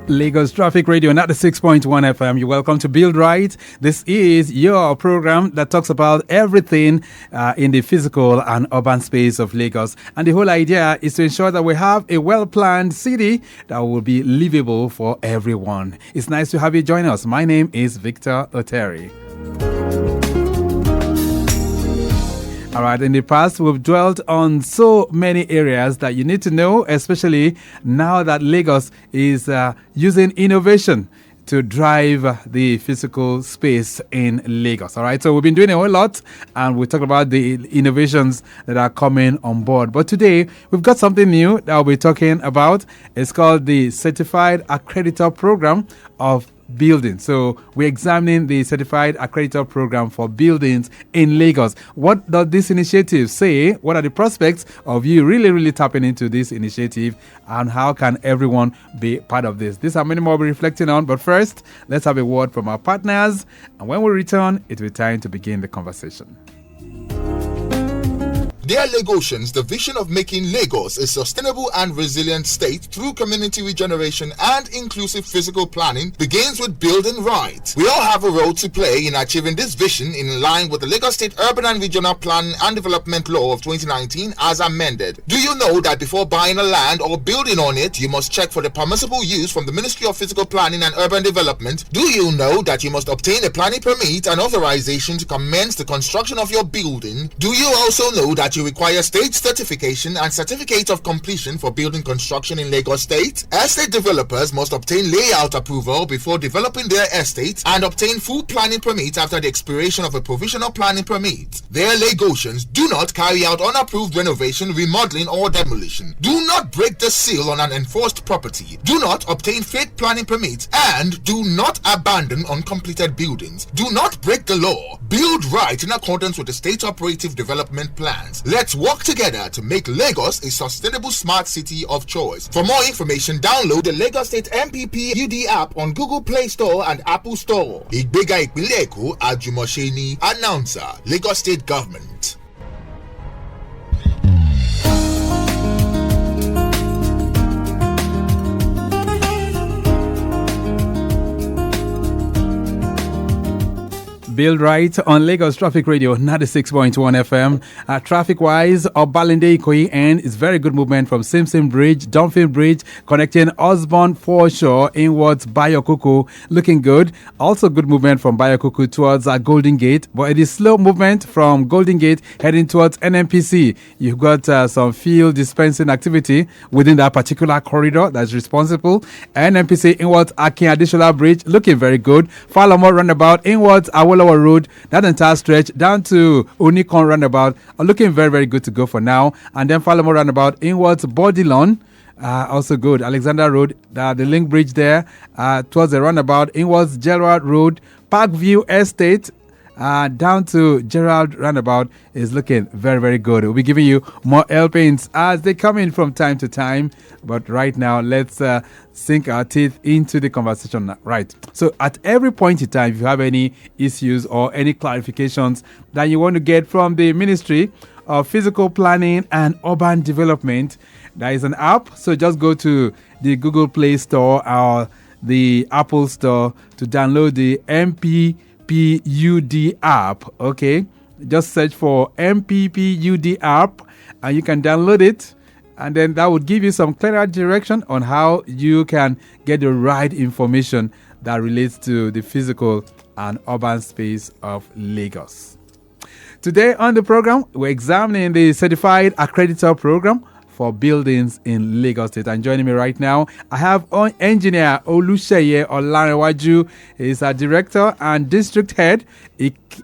Lagos Traffic Radio 96.1 FM. You're welcome to Build Right. This is your program that talks about everything in the physical and urban space of Lagos. And the whole idea is to ensure that we have a well-planned city that will be livable for everyone. It's nice to have you join us. My name is Victor Oteri. All right, in the past, we've dwelt on so many areas that you need to know, especially now that Lagos is using innovation to drive the physical space in Lagos. All right, so we've been doing a whole lot, and we talked about the innovations that are coming on board. But today, we've got something new that we'll be talking about. It's called the Certified Accreditor Program of Buildings. So we're examining the Certified Accreditor Program for buildings in Lagos. What does this initiative say? What are the prospects of you really tapping into this initiative, and how can everyone be part of this? These are many more we'll be reflecting on, but first, let's have a word from our partners, and when we return, it will be time to begin the conversation. Dear Lagosians, the vision of making Lagos a sustainable and resilient state through community regeneration and inclusive physical planning begins with building right. We all have a role to play in achieving this vision in line with the Lagos State Urban and Regional Planning and Development Law of 2019 as amended. Do you know that before buying a land or building on it, you must check for the permissible use from the Ministry of Physical Planning and Urban Development? Do you know that you must obtain a planning permit and authorization to commence the construction of your building? Do you also know that you require state certification and certificate of completion for building construction in Lagos State? Estate developers must obtain layout approval before developing their estate and obtain full planning permit after the expiration of a provisional planning permit. Their Lagosians, do not carry out unapproved renovation, remodeling or demolition. Do not break the seal on an enforced property. Do not obtain fake planning permits, and do not abandon uncompleted buildings. Do not break the law. Build right in accordance with the state operative development plans. Let's work together to make Lagos a sustainable smart city of choice. For more information, download the Lagos State MPP UD app on Google Play Store and Apple Store. Ìgbéga ìpínlẹ̀ Èkó, Àjùmọ̀ṣe Announcer, Lagos State Government. Build Right on Lagos Traffic Radio 96.1 FM. Traffic-wise, Obalende-Ikoyi end is very good movement from Simpson Bridge, Dunfin Bridge, connecting Osborne Foreshore inwards Bayokoko, looking good. Also good movement from Bayokoko towards Golden Gate, but it is slow movement from Golden Gate heading towards NNPC. You've got some field dispensing activity within that particular corridor that's responsible. NNPC inwards Akin Additional Bridge, looking very good. Falomo roundabout inwards Awolowo Road, that entire stretch down to Unicon roundabout are looking very good to go for now. And then Falomo roundabout inwards Bodilon, also good. Alexander Road, the link bridge there towards the roundabout inwards Gerald Road, Parkview Estate, down to Gerald roundabout is looking very good. We'll be giving you more helpings as they come in from time to time, but right now let's sink our teeth into the conversation. Right, so at every point in time, if you have any issues or any clarifications that you want to get from the Ministry of Physical Planning and Urban Development, there is an app. So just go to the Google Play Store or the Apple Store to download the MPPUD app. Okay, just search for MPPUD app and you can download it, and then that would give you some clearer direction on how you can get the right information that relates to the physical and urban space of Lagos. Today on the program, we're examining the Certified Accreditor Program for buildings in Lagos State. And joining me right now, I have engineer Oluseye Olanrewaju. He's a director and district head.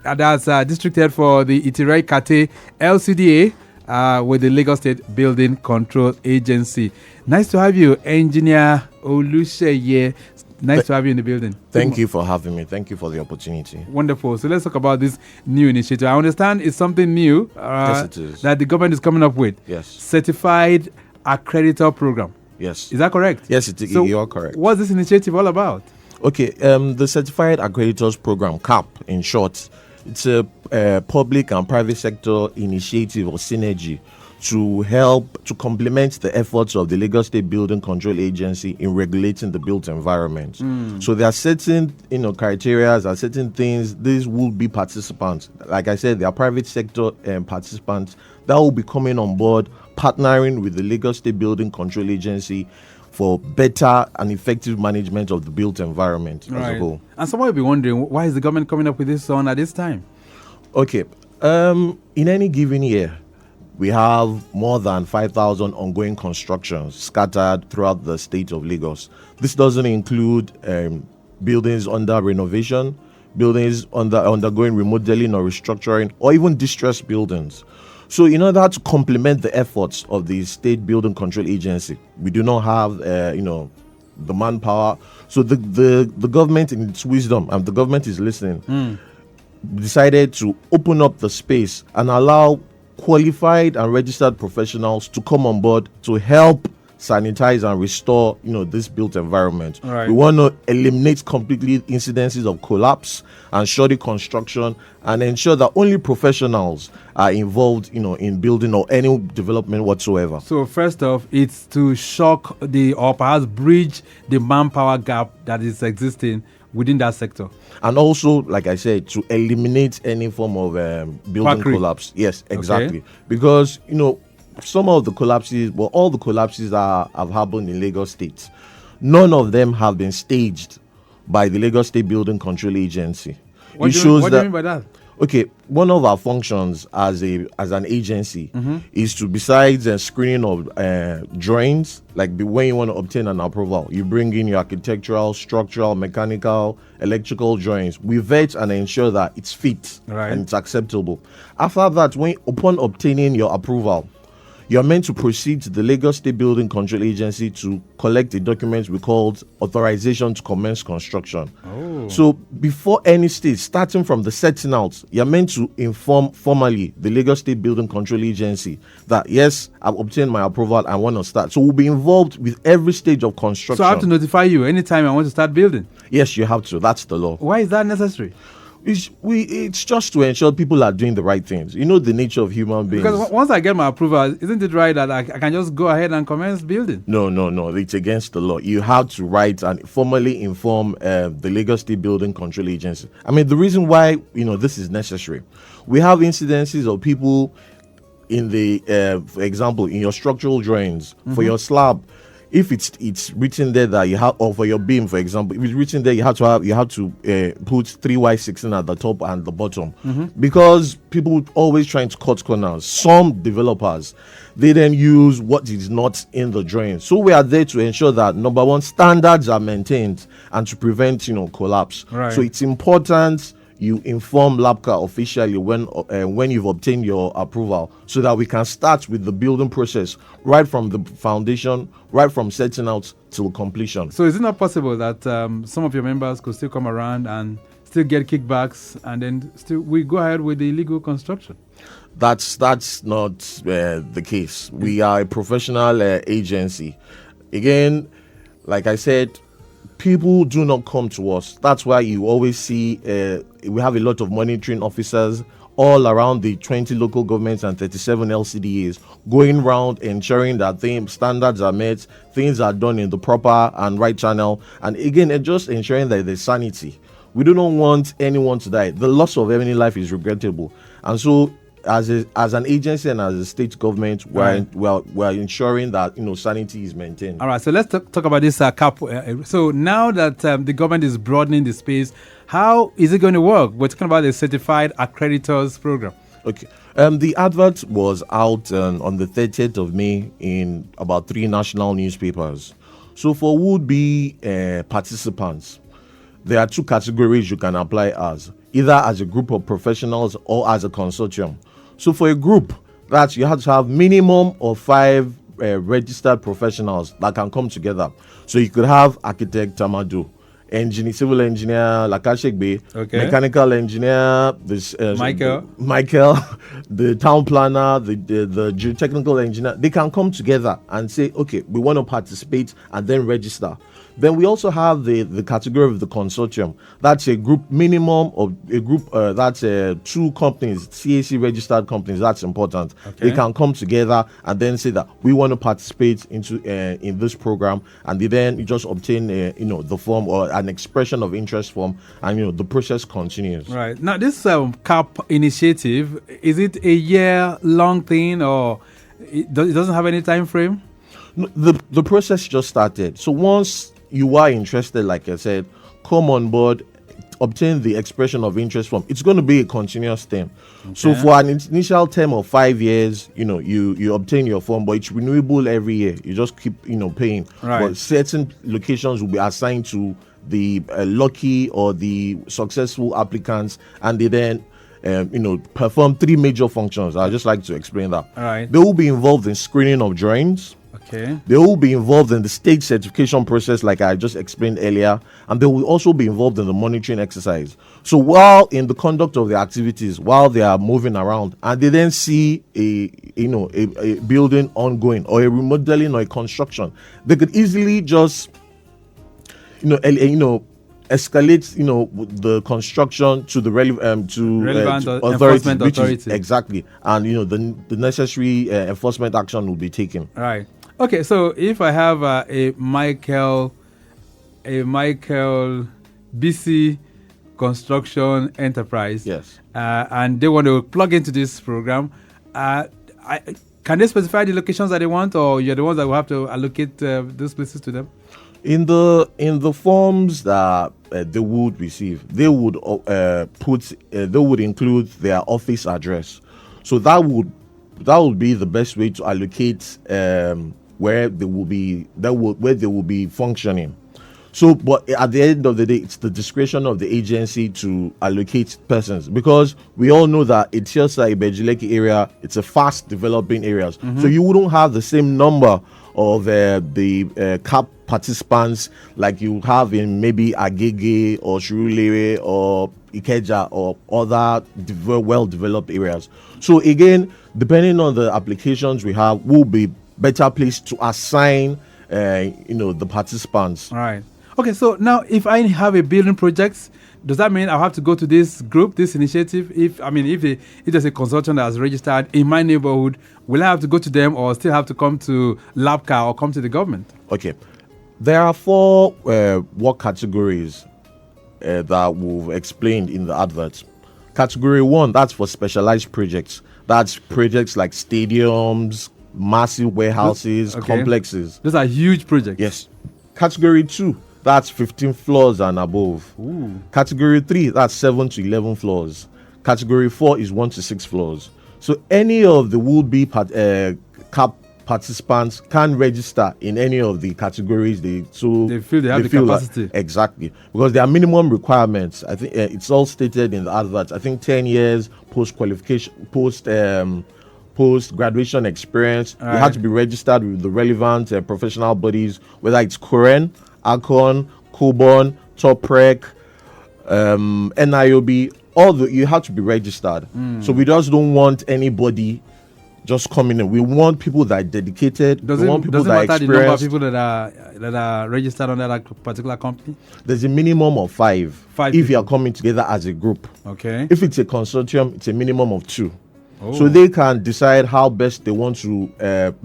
That's district head for the Itire-Ikate LCDA with the Lagos State Building Control Agency. Nice to have you, Engineer Oluseye. Nice to have you in the building. Thank you for having me. Thank you for the opportunity. Wonderful. So let's talk about this new initiative. I understand it's something new yes, it is. That the government is coming up with. Yes. Certified Accreditor Program. Yes. Is that correct? Yes, so you are correct. What's this initiative all about? Okay, the Certified Accreditors Program, CAP in short, it's a public and private sector initiative or synergy to help to complement the efforts of the Lagos State Building Control Agency in regulating the built environment. So there are certain criteria, there are certain things. These will be participants. Like I said, there are private sector participants that will be coming on board, partnering with the Lagos State Building Control Agency for better and effective management of the built environment as a whole. And someone will be wondering, why is the government coming up with this song at this time? Okay, in any given year, we have more than 5,000 ongoing constructions scattered throughout the state of Lagos. This doesn't include buildings under renovation, buildings undergoing remodeling or restructuring, or even distressed buildings. So in order to complement the efforts of the State Building Control Agency, we do not have, the manpower. So the government, in its wisdom, and the government is listening, decided to open up the space and allow qualified and registered professionals to come on board to help sanitize and restore, this built environment. We want to eliminate completely incidences of collapse and shoddy construction, and ensure that only professionals are involved, in building or any development whatsoever. So first off, it's to shock or perhaps bridge the manpower gap that is existing within that sector. And also, like I said, to eliminate any form of building collapse. Yes, exactly. Okay. Because, some of the collapses, all the collapses that have happened in Lagos State, none of them have been staged by the Lagos State Building Control Agency. What do you mean by that? Okay, one of our functions as an agency is to, besides screening of drawings, like when you want to obtain an approval, you bring in your architectural, structural, mechanical, electrical drawings. We vet and ensure that it's fit and it's acceptable. After that, upon obtaining your approval, you're meant to proceed to the Lagos State Building Control Agency to collect a document we called authorization to commence construction. So before any stage, starting from the setting out, you're meant to inform formally the Lagos State Building Control Agency that, yes, I've obtained my approval, I want to start. So we'll be involved with every stage of construction. So I have to notify you anytime I want to start building? Yes, you have to. That's the law. Why is that necessary? It's just to ensure people are doing the right things. The nature of human beings. Because once I get my approval, isn't it right that I can just go ahead and commence building? No. It's against the law. You have to write and formally inform the Lagos State Building Control Agency. I mean, the reason why this is necessary, we have incidences of people in for example, in your structural drawings for your slab. If it's written there that you have, or for your beam, for example, if it's written there, you have to put 3Y16 at the top and the bottom, because people always trying to cut corners. Some developers, they then use what is not in the drawing. So we are there to ensure that, number one, standards are maintained and to prevent collapse. So it's important you inform LABCA officially when you've obtained your approval, so that we can start with the building process right from the foundation, right from setting out till completion. So is it not possible that some of your members could still come around and still get kickbacks, and then we go ahead with the illegal construction? That's not the case. We are a professional agency. Again, like I said, people do not come to us. That's why you always see we have a lot of monitoring officers all around the 20 local governments and 37 LCDAs going around ensuring that standards are met, things are done in the proper and right channel, and again, just ensuring that there's sanity. We do not want anyone to die. The loss of any life is regrettable, and so as an agency and as a state government, we're ensuring that sanity is maintained. All right, so let's talk about this cap. So now that the government is broadening the space, how is it going to work? We're talking about the certified accreditors program. Okay, the advert was out on the 30th of May in about 3 national newspapers. So for would-be participants, there are 2 categories you can apply as, either as a group of professionals or as a consortium. So for a group, that you have to have minimum of 5 registered professionals that can come together. So you could have architect Tamadu, civil engineer Lakashegbe, mechanical engineer Michael, the town planner, the geotechnical engineer. They can come together and say, okay, we want to participate, and then register. Then we also have the category of the consortium. That's a group minimum of a group. That's 2 companies, CAC registered companies. That's important. Okay. They can come together and then say that we want to participate in this program, and they then just obtain the form or an expression of interest form, and the process continues. Right. Now, this CAP initiative, is it a year-long thing, or it doesn't have any time frame? No, the process just started. So once you are interested, like I said, come on board, obtain the expression of interest form. It's going to be a continuous thing. Okay. So for an initial term of 5 years, you obtain your form, but it's renewable every year. You just keep paying. Right. But certain locations will be assigned to the lucky or the successful applicants, and they then perform 3 major functions. I'd just like to explain that. All right. They will be involved in screening of drawings. Okay. They will be involved in the stage certification process, like I just explained earlier, and they will also be involved in the monitoring exercise. So while in the conduct of the activities, while they are moving around, and they then see a building ongoing, or a remodeling, or a construction, they could easily just escalate the construction to the relevant authorities. Exactly, and the necessary enforcement action will be taken. Right. Okay, so if I have a Michael BC construction enterprise, yes, and they want to plug into this program, can they specify the locations that they want, or you're the ones that will have to allocate those places to them? In the forms that they would receive, they would include their office address. So that would be the best way to allocate where they will be functioning. So, but at the end of the day, it's the discretion of the agency to allocate persons, because we all know that Itire-Ikate area, it's a fast developing areas. So you wouldn't have the same number of the CAP participants like you have in maybe Agege or Surulere or Ikeja or other well-developed areas. So again, depending on the applications we have, we'll be better placed to assign the participants. All right. Okay, so now if I have a building project, does that mean I'll have to go to this group, this initiative? If there's a consultant that's registered in my neighborhood, will I have to go to them, or still have to come to LABCA or come to the government? Okay. There are 4 work categories that we've explained in the advert. Category 1, that's for specialized projects. That's projects like stadiums, massive warehouses, complexes. Those are huge projects. Yes. Category 2, that's 15 floors and above. Ooh. Category 3, that's 7 to 11 floors. Category 4 is 1 to 6 floors. So any of the would-be CAP participants can register in any of the categories they feel they have the capacity. Exactly, because there are minimum requirements. I think it's all stated in the advert. I think 10 years post qualification, post graduation experience. You have to be registered with the relevant professional bodies, whether it's Koren, Akon, Kobon, Toprec, NIOB. You have to be registered. So we just don't want anybody just coming in. We want people that are dedicated. We want people that are experienced. The number of people that are registered under that particular company? There's a minimum of 5 if people. you are coming together as a group. Okay. If it's a consortium, it's a minimum of 2. Oh. So they can decide how best they want to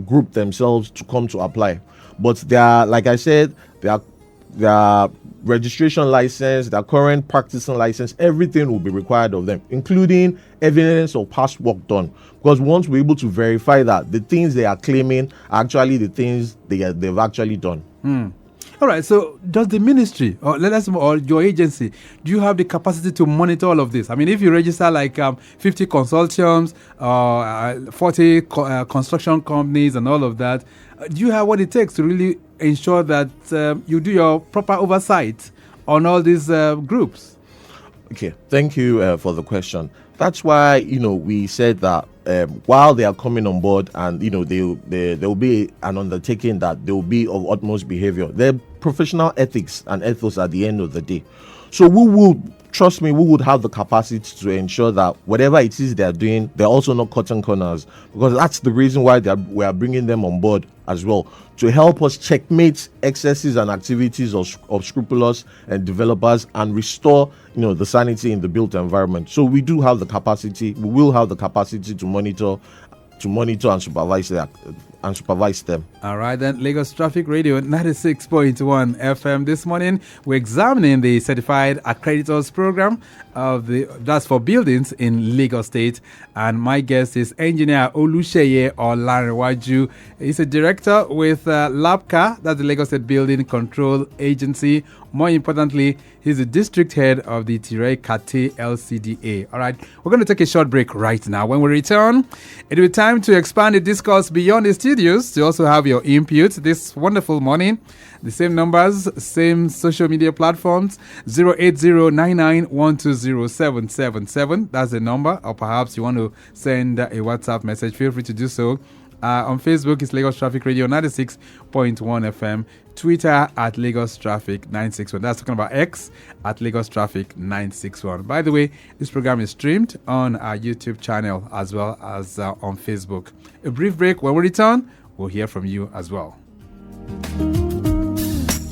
group themselves to come to apply. But they are, like I said, their registration license, their current practicing license, everything will be required of them, including evidence of past work done. Because once we're able to verify that the things they are claiming are actually the things they've actually done. All right. So does the ministry or your agency, do you have the capacity to monitor all of this? I mean, if you register like 50 consortiums, 40 construction companies and all of that, do you have what it takes to really ensure that you do your proper oversight on all these groups? Okay, thank you for the question. That's why we said that while they are coming on board, and there will be an undertaking that they will be of utmost behavior. They're professional ethics and ethos at the end of the day. So we will trust me, we would have the capacity to ensure that whatever it is they're doing, they're also not cutting corners, because that's the reason why we are bringing them on board as well, to help us checkmate excesses and activities of scrupulous and developers and restore, the sanity in the built environment. So we do have the capacity. We will have the capacity to monitor and supervise them. All right, then. Lagos Traffic Radio 96.1 FM. This morning, we're examining the Certified Accreditors program that's for buildings in Lagos State. And my guest is Engineer Oluseye Olanrewaju. He's a director with LABCA, that's the Lagos State Building Control Agency. More importantly, he's the district head of the Itire-Ikate LCDA. All right, we're going to take a short break right now. When we return, it'll be time to expand the discourse beyond the studios to also have your input this wonderful morning. The same numbers, same social media platforms, 08099120777. That's the number. Or perhaps you want to send a WhatsApp message, feel free to do so. On Facebook, it's Lagos Traffic Radio 96.1 FM. Twitter at Lagos Traffic 961. That's talking about X at Lagos Traffic 961. By the way, this program is streamed on our YouTube channel as well as on Facebook. A brief break. When we return, we'll hear from you as well.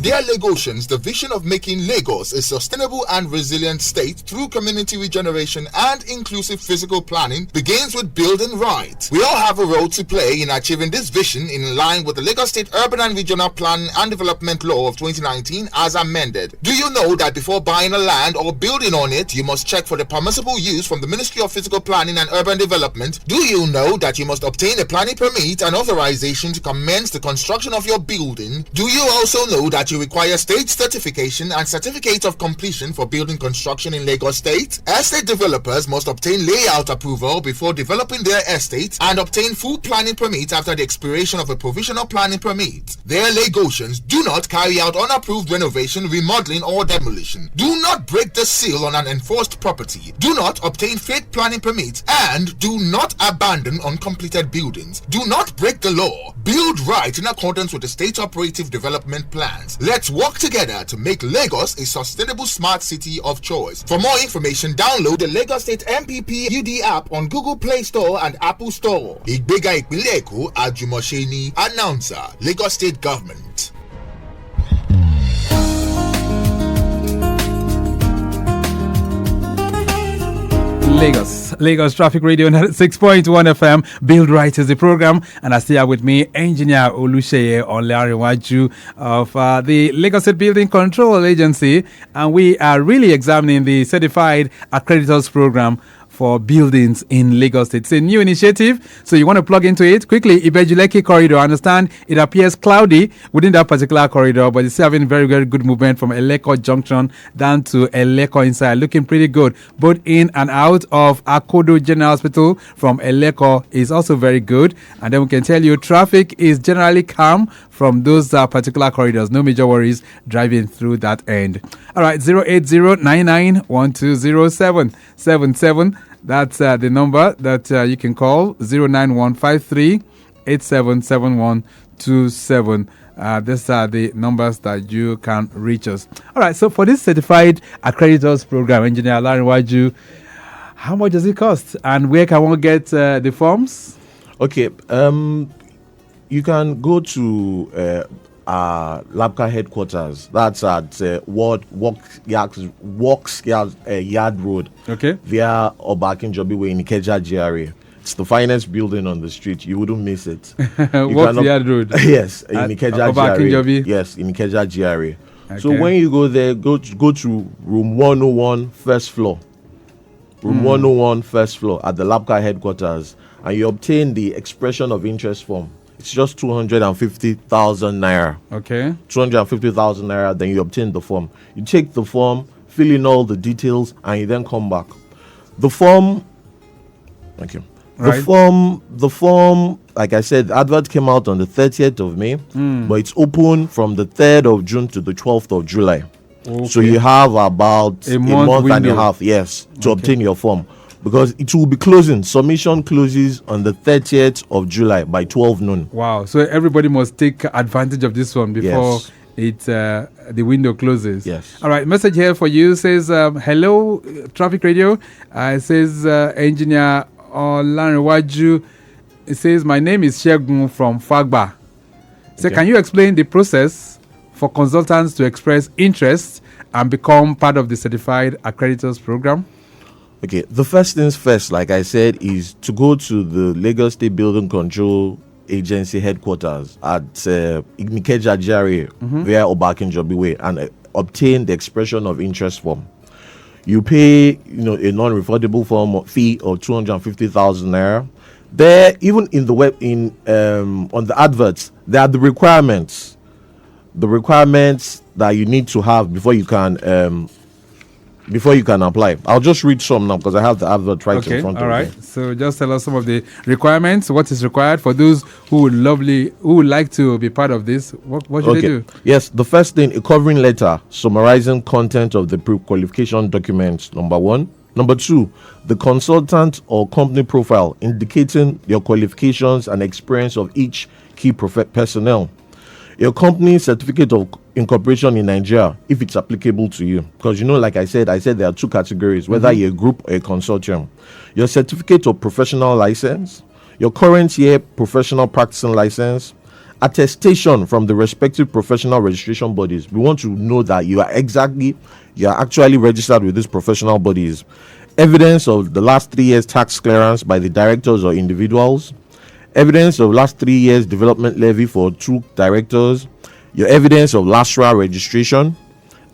Dear Lagosians, the vision of making Lagos a sustainable and resilient state through community regeneration and inclusive physical planning begins with building right. We all have a role to play in achieving this vision in line with the Lagos State Urban and Regional Planning and Development Law of 2019 as amended. Do you know that before buying a land or building on it, you must check for the permissible use from the Ministry of Physical Planning and Urban Development? Do you know that you must obtain a planning permit and authorization to commence the construction of your building? Do you also know that you require state certification and certificate of completion for building construction in Lagos State? Estate developers must obtain layout approval before developing their estate and obtain full planning permit after the expiration of a provisional planning permit. Their Lagosians, do not carry out unapproved renovation, remodeling or demolition. Do not break the seal on an enforced property. Do not obtain fake planning permits and do not abandon uncompleted buildings. Do not break the law. Build right in accordance with the state operative development plans. Let's work together to make Lagos a sustainable smart city of choice. For more information, download the Lagos State MPP UD app on Google Play Store and Apple Store. Ìgbéga ìpínlẹ̀ Èkó Àjùmọ̀ṣe ni. Announcer, Lagos State Government. Lagos Traffic Radio 96.1 FM. Build Right is the program, and I still have with me Engineer Oluseye Olanrewaju of the Lagos State Building Control Agency, and we are really examining the Certified Accreditors program for buildings in Lagos State. It's a new initiative, so you want to plug into it quickly. Ibejuleke corridor, I understand it appears cloudy within that particular corridor, but it's having very, very good movement from Eleko Junction down to Eleko inside, looking pretty good. Both in and out of Akodo General Hospital from Eleko is also very good. And then we can tell you traffic is generally calm from those particular corridors. No major worries driving through that end. All right, 08099120777. That's the number that you can call, 09153 877127. These are the numbers that you can reach us. All right, so for this Certified Accreditors program, Engineer Olanrewaju, how much does it cost? And where can one get the forms? Okay, you can go to LABCA headquarters. That's at Works Yard Road. Okay. Via Obakinjobi Way in Ikeja GRA. It's the finest building on the street. You wouldn't miss it. Works Yard Road. Yes, in Ikeja GRA. Yes, in Ikeja GRA. Okay. So when you go there, go to room 101, first floor. Room 101, first floor at the LABCA headquarters, and you obtain the expression of interest form. It's just 250,000 naira. Okay. 250,000 naira. Then you obtain the form. You take the form, fill in all the details, and you then come back. The form. Thank you. Right. The form. Like I said, the advert came out on the 30th of May, but it's open from the 3rd of June to the 12th of July. Okay. So you have about a month and a half, to obtain your form. Because it will be closing. Submission closes on the 30th of July by 12 noon. Wow. So everybody must take advantage of this one before the window closes. Yes. All right. Message here for you says, hello, Traffic Radio. It says, Engineer Olanrewaju. It says, my name is Shegun from Fagba. So can you explain the process for consultants to express interest and become part of the certified accreditors program? Okay, the first things first, like I said, is to go to the Lagos State Building Control Agency headquarters at Ikeja GRA via Obakinjobi Way and obtain the expression of interest form. You pay, a non-refundable form fee of 250,000 naira. There, even in the web, on the adverts, there are the requirements that you need to have before you can apply. I'll just read some now because I have the advert right in front of me. All right. So just tell us some of the requirements. What is required for those who would like to be part of this? What should they do? Yes, the first thing, a covering letter summarizing content of the pre-qualification documents, number 1. Number 2, the consultant or company profile indicating your qualifications and experience of each key personnel. Your company certificate of incorporation in Nigeria, if it's applicable to you. Because, like I said there are 2 categories, whether you're a group or a consortium. Your certificate of professional license, your current year professional practicing license, attestation from the respective professional registration bodies. We want to know that you are actually registered with these professional bodies. Evidence of the last 3 years tax clearance by the directors or individuals. Evidence of last 3 years development levy for 2 directors. Your evidence of LASRA registration.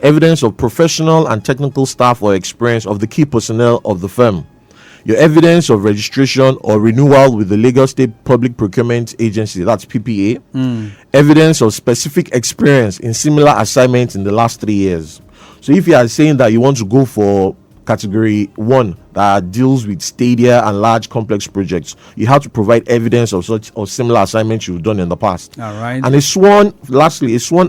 Evidence of professional and technical staff or experience of the key personnel of the firm. Your evidence of registration or renewal with the Lagos State Public Procurement Agency, that's PPA. Evidence of specific experience in similar assignments in the last 3 years. So if you are saying that you want to go for category 1 that deals with stadia and large complex projects, you have to provide evidence of such or similar assignments you've done in the past. All right. And a sworn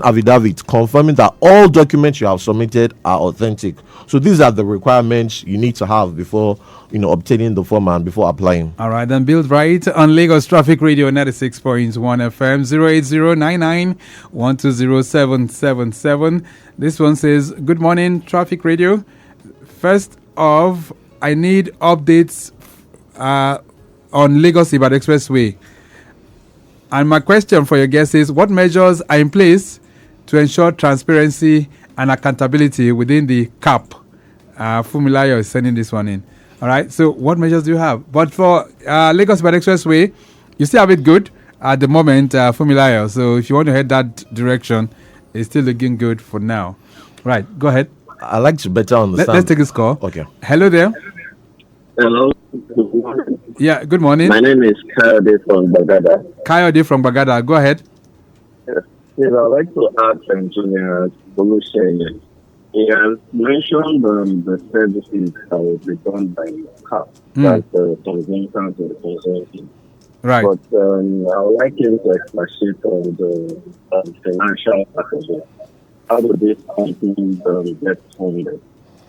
affidavit confirming that all documents you have submitted are authentic. So these are the requirements you need to have before obtaining the form and before applying. All right, then build right on Lagos Traffic Radio 96.1 FM 08099120777. This one says, good morning, Traffic Radio. First off, I need updates on Lagos Ibadan Expressway. And my question for your guest is, what measures are in place to ensure transparency and accountability within the CAP? Fumilayo is sending this one in. All right, so what measures do you have? But for Lagos Ibadan Expressway, you still have it good at the moment, Fumilayo. So if you want to head that direction, it's still looking good for now. Right, go ahead. I like to better understand. Let's take this call. Okay. Hello there. Hello. Good morning. Yeah, good morning. My name is Kayode from Bagada. Kayode from Bagada. Go ahead. Yes, I'd like to ask Engineer Oluseye. He has mentioned the services that will be done by CAP, that's the consultant or the consulting. Right. But I would like him to expatiate on the financial part of it. How do these companies get funded?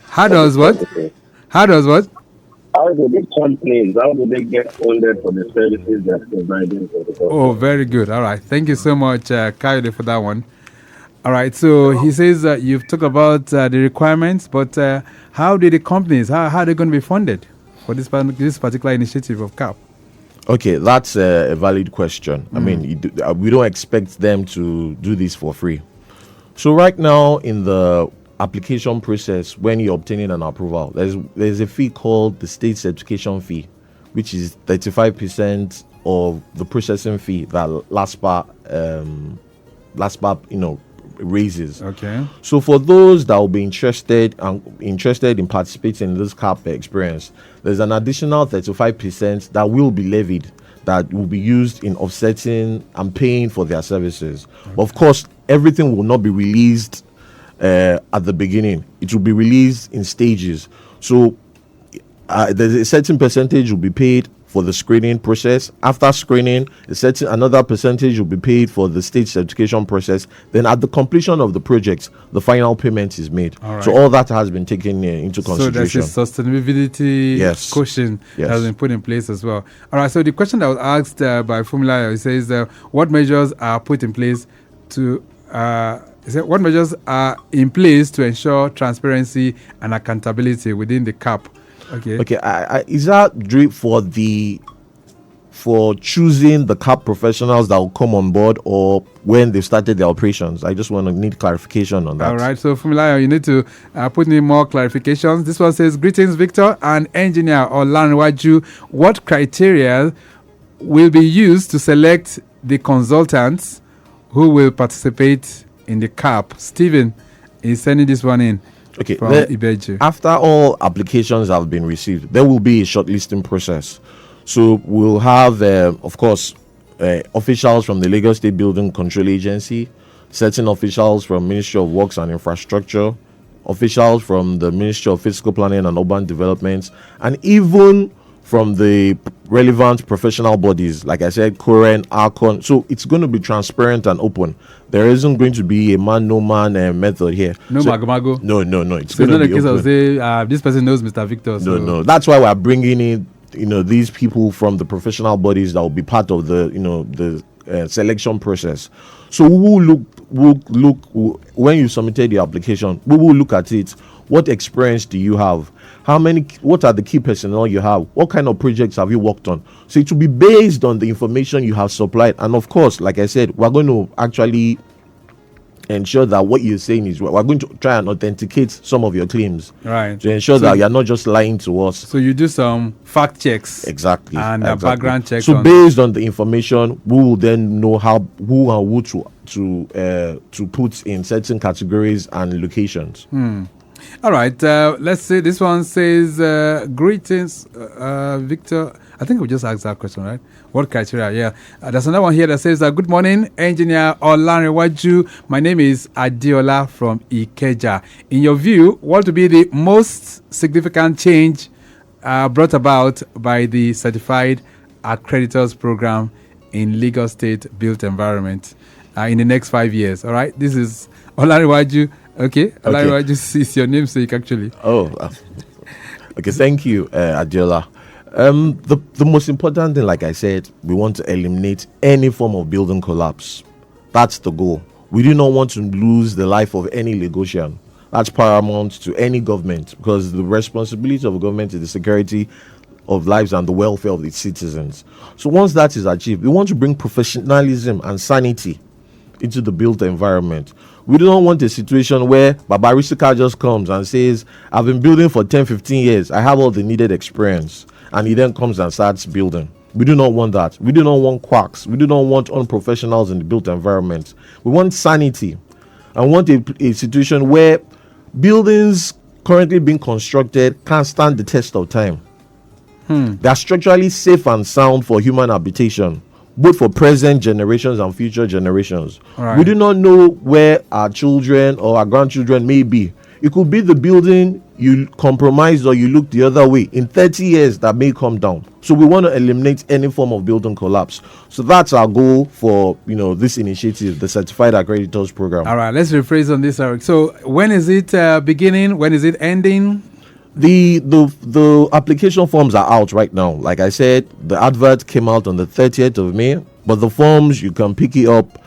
How does what? How do these companies, get funded for the services they're providing for the government? Oh, very good. All right. Thank you so much, Kayode, for that one. All right. So he says you've talked about the requirements, but how do the companies, how are they going to be funded for this particular initiative of CAP? Okay, that's a valid question. I mean, we don't expect them to do this for free. So right now in the application process, when you're obtaining an approval, there's a fee called the state certification fee, which is 35% of the processing fee that LASPA raises. Okay. So for those that will be interested in participating in this CAP experience, there's an additional 35% that will be levied, that will be used in offsetting and paying for their services. Okay. Of course, everything will not be released at the beginning. It will be released in stages. So there's a certain percentage will be paid for the screening process. After screening, another percentage will be paid for the state certification process. Then at the completion of the project, the final payment is made. Right. So all that has been taken into consideration. So there's a sustainability cushion that has been put in place as well. All right, so the question that was asked by Fumilayo, he says, what measures are put in place to He said, what measures are in place to ensure transparency and accountability within the CAP? Okay. Is that for choosing the CAP professionals that will come on board, or when they started their operations? I just need clarification on that. All right. So, Fumilayo, you need to put in more clarifications. This one says, greetings, Victor and engineer Olanrewaju. What criteria will be used to select the consultants who will participate in the CAP? Stephen is sending this one in. Okay. From Ibeju. After all applications have been received, there will be a shortlisting process. So we'll have, of course, officials from the Lagos State Building Control Agency, certain officials from Ministry of Works and Infrastructure, officials from the Ministry of Physical Planning and Urban Development, and even from the relevant professional bodies, like I said, Koren, Arcon. So it's going to be transparent and open. There isn't going to be a man, no man method here. No mago. No. It's so going to be be open. Of say, this person knows Mr. Victor. So. No. That's why we're bringing in, these people from the professional bodies that will be part of the selection process. So we will look when you submitted your application. We will look at it. What experience do you have? What are the key personnel you have? What kind of projects have you worked on? So it will be based on the information you have supplied. And of course, like I said, we're going to actually ensure that what you're saying is right. We're going to try and authenticate some of your claims, right, to ensure that you're not just lying to us. So you do some fact checks, exactly, and background checks. So based on the information, we will then know who and who to put in certain categories and locations. All right, let's see. This one says, greetings, Victor. I think we just asked that question, right? What criteria? Yeah. There's another one here that says, good morning, engineer Olanrewaju. My name is Adiola from Ikeja. In your view, what would be the most significant change brought about by the certified accreditors program in Lagos State built environment in the next 5 years? All right. This is Olanrewaju. Okay. Olanrewaju is your namesake, actually. Oh, okay. Thank you, Adiola. The most important thing, like I said, we want to eliminate any form of building collapse. That's the goal. We do not want to lose the life of any Lagosian. That's paramount to any government, because the responsibility of a government is the security of lives and the welfare of its citizens. So once that is achieved, we want to bring professionalism and sanity into the built environment. We do not want a situation where Babarisika just comes and says, I've been building for 10, 15 years. I have all the needed experience. And he then comes and starts building. We do not want that. We do not want quacks. We do not want unprofessionals in the built environment. We want sanity. I want a situation where buildings currently being constructed can stand the test of time. They are structurally safe and sound for human habitation, both for present generations and future generations. Right. We do not know where our children or our grandchildren may be. It could be the building you compromised or you look the other way in 30 years that may come down. So we want to eliminate any form of building collapse. So that's our goal for this initiative, the Certified Accreditors Program. All right, let's rephrase on this, Eric. So when is it beginning? When is it ending? The application forms are out right now. Like I said, the advert came out on the 30th of May, but the forms, you can pick it up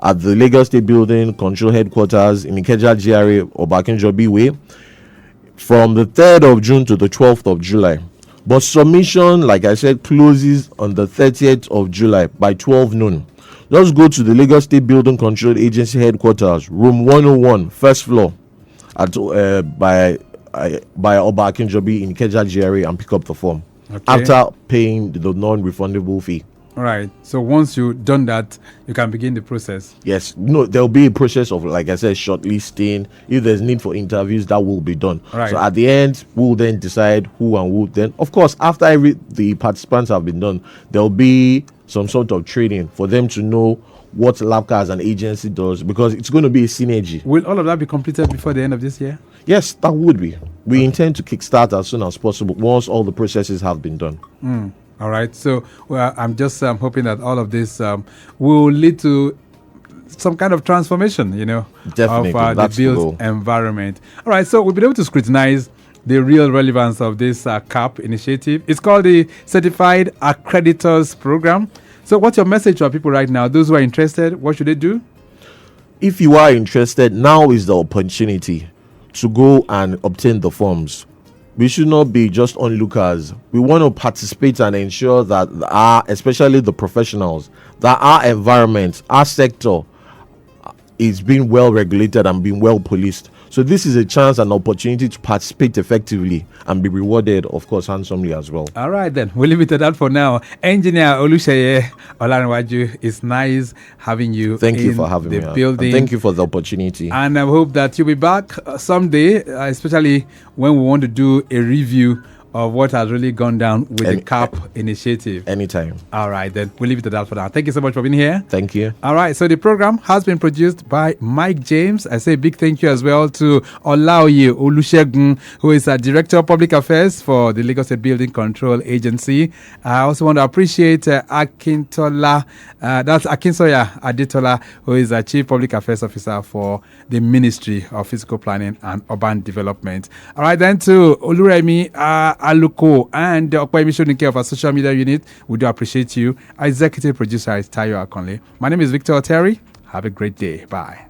at the Lagos State Building Control Headquarters in Ikeja GRA or Bakinjobi Way from the 3rd of June to the 12th of July. But submission, like I said, closes on the 30th of July by 12 noon. Just go to the Lagos State Building Control Agency Headquarters, room 101, first floor, at by Oba Akinjobi in Ikeja GRA, and pick up the form after paying the non-refundable fee. All right. So once you've done that, you can begin the process. Yes. No, there'll be a process of, like I said, shortlisting. If there's need for interviews, that will be done. Right. So at the end, we'll then decide who and who. Then, of course, after the participants have been done, there'll be some sort of training for them to know what LABCA as an agency does, because it's going to be a synergy. Will all of that be completed before the end of this year? Yes, that would be. We intend to kickstart as soon as possible once all the processes have been done. All right. So I'm just hoping that all of this will lead to some kind of transformation, definitely, of the built environment. All right. So we'll be able to scrutinize the real relevance of this CAP initiative. It's called the Certified Accreditors Program. So what's your message to our people right now? Those who are interested, what should they do? if you are interested, now is the opportunity to go and obtain the forms. We should not be just onlookers. We want to participate and ensure that especially the professionals, that our environment, our sector is being well regulated and being well policed. So this is a chance and opportunity to participate effectively and be rewarded, of course, handsomely as well. All right, then. We'll leave it at that for now. Engineer Oluseye, Olanrewaju, it's nice having you. Thank you for having me. Building. And thank you for the opportunity. And I hope that you'll be back someday, especially when we want to do a review of what has really gone down with the CAP initiative. Anytime. All right, then. We'll leave it at that for now. Thank you so much for being here. Thank you. All right, so the program has been produced by Mike James. I say a big thank you as well to Oluseye Olusegun, who is a Director of Public Affairs for the Lagos State Building Control Agency. I also want to appreciate Akinsoya Adetola, who is a Chief Public Affairs Officer for the Ministry of Physical Planning and Urban Development. All right, then to Oluremi Aluko and Okpayemi Shodunke of our social media unit, we do appreciate you. Our executive producer is Itire-Ikate. My name is Victor Terry. Have a great day. Bye.